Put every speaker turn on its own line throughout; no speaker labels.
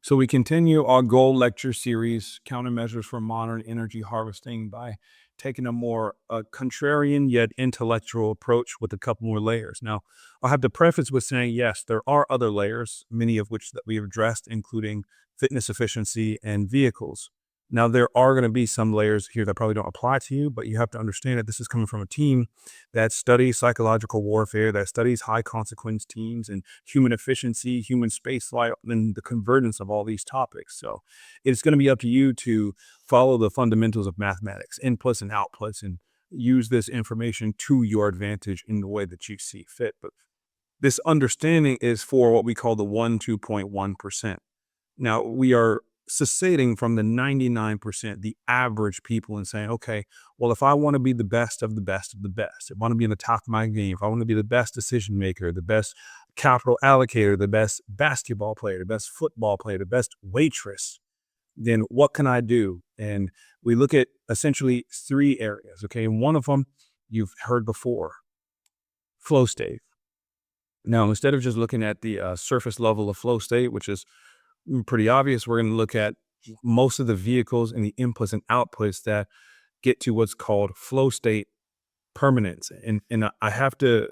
So we continue our goal lecture series, Countermeasures for Modern Energy Harvesting, by taking a more contrarian yet intellectual approach with a couple more layers. Now, I'll have to preface with saying, yes, there are other layers, many of which that we have addressed, including fitness efficiency and vehicles. Now, there are going to be some layers here that probably don't apply to you, but you have to understand that this is coming from a team that studies psychological warfare, that studies high consequence teams and human efficiency, human space flight, and the convergence of all these topics. So it's going to be up to you to follow the fundamentals of mathematics, inputs and outputs, and use this information to your advantage in the way that you see fit. But this understanding is for what we call the 2.1%. Now, we are seceding from the 99%, the average people, and saying, okay, well, if I want to be the best of the best of the best, if I want to be in the top of my game, if I want to be the best decision maker, the best capital allocator, the best basketball player, the best football player, the best waitress, then what can I do? And we look at essentially three areas. Okay. And one of them you've heard before, flow state. Now, instead of just looking at the surface level of flow state, which is pretty obvious, we're going to look at most of the vehicles and the inputs and outputs that get to what's called flow state permanence. And I have to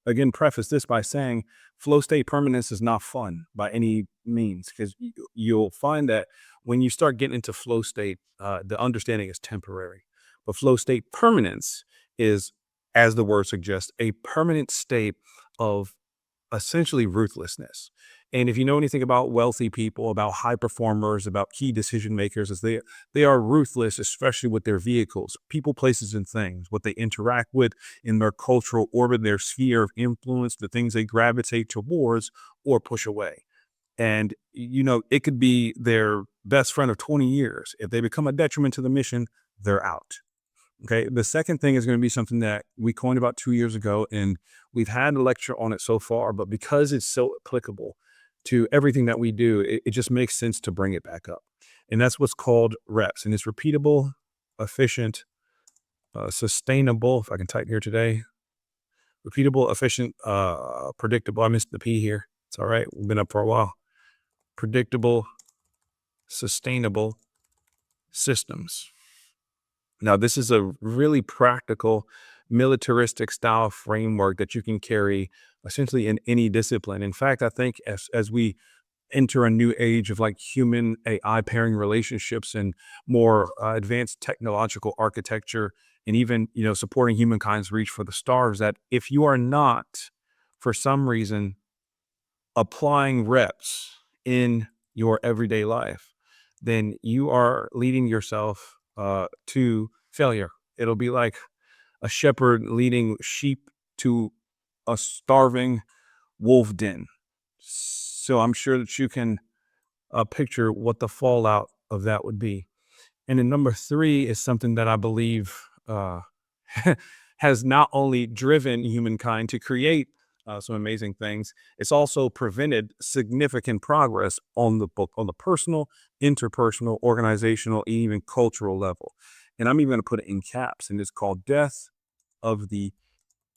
again preface this by saying flow state permanence is not fun by any means, because you'll find that when you start getting into flow state, the understanding is temporary. But flow state permanence is, as the word suggests, a permanent state of essentially ruthlessness. And if you know anything about wealthy people, about high performers, about key decision makers, is they are ruthless, especially with their vehicles, people, places, and things, what they interact with in their cultural orbit, their sphere of influence, the things they gravitate towards or push away. And it could be their best friend of 20 years. If they become a detriment to the mission, they're out. Okay. The second thing is going to be something that we coined about 2 years ago, and we've had a lecture on it so far, but because it's so applicable to everything that we do, it just makes sense to bring it back up. And that's what's called reps. And it's repeatable, efficient, sustainable. If I can type here today, repeatable, efficient, predictable. I missed the P here. It's all right. We've been up for a while. Predictable, sustainable systems. Now, this is a really practical, militaristic style framework that you can carry essentially in any discipline. In fact, I think as we enter a new age of like human AI pairing relationships and more advanced technological architecture, and even supporting humankind's reach for the stars, that if you are not, for some reason, applying reps in your everyday life, then you are leading yourself to failure. It'll be like a shepherd leading sheep to a starving wolf den. So I'm sure that you can picture what the fallout of that would be. And then number three is something that I believe has not only driven humankind to create some amazing things, it's also prevented significant progress on the personal, interpersonal, organizational, and even cultural level. And I'm even going to put it in caps, and it's called death of the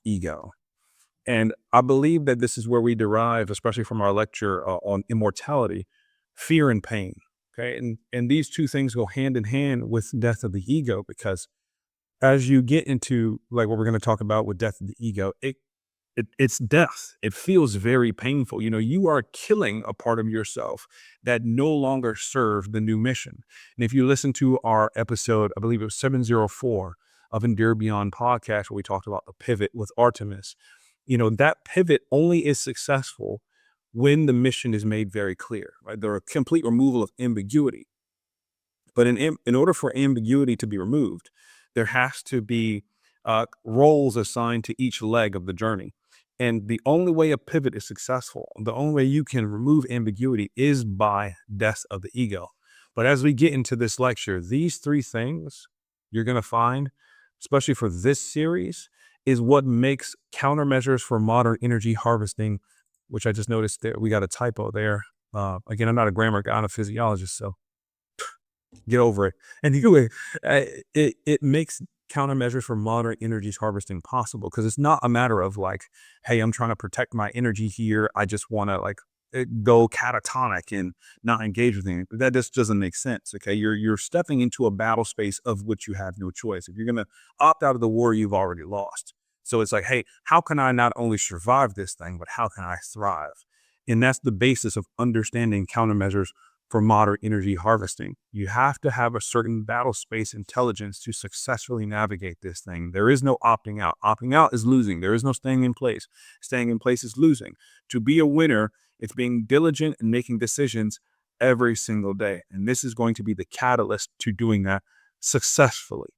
ego. And I believe that this is where we derive, especially from our lecture on immortality, fear and pain. Okay. And these two things go hand in hand with death of the ego, because as you get into like what we're going to talk about with death of the ego, it's death. It feels very painful. You are killing a part of yourself that no longer serves the new mission. And if you listen to our episode, I believe it was 704 of Endure Beyond podcast, where we talked about the pivot with Artemis, that pivot only is successful when the mission is made very clear, right? There are complete removal of ambiguity. But in order for ambiguity to be removed, there has to be roles assigned to each leg of the journey. And the only way a pivot is successful, the only way you can remove ambiguity, is by death of the ego. But as we get into this lecture, these three things you're going to find, especially for this series, is what makes countermeasures for modern energy harvesting, which I just noticed that we got a typo there. Again, I'm not a grammar guy, I'm a physiologist, so get over it. And anyway, it makes countermeasures for modern energy harvesting possible, because it's not a matter of like, hey, I'm trying to protect my energy here. I just want to like go catatonic and not engage with anything. That just doesn't make sense. Okay, you're stepping into a battle space of which you have no choice. If you're gonna opt out of the war, you've already lost. So it's like, hey, how can I not only survive this thing, but how can I thrive? And that's the basis of understanding countermeasures for modern energy harvesting. You have to have a certain battle space intelligence to successfully navigate this thing. There is no opting out. Opting out is losing. There is no staying in place. Staying in place is losing. To be a winner, it's being diligent and making decisions every single day. And this is going to be the catalyst to doing that successfully.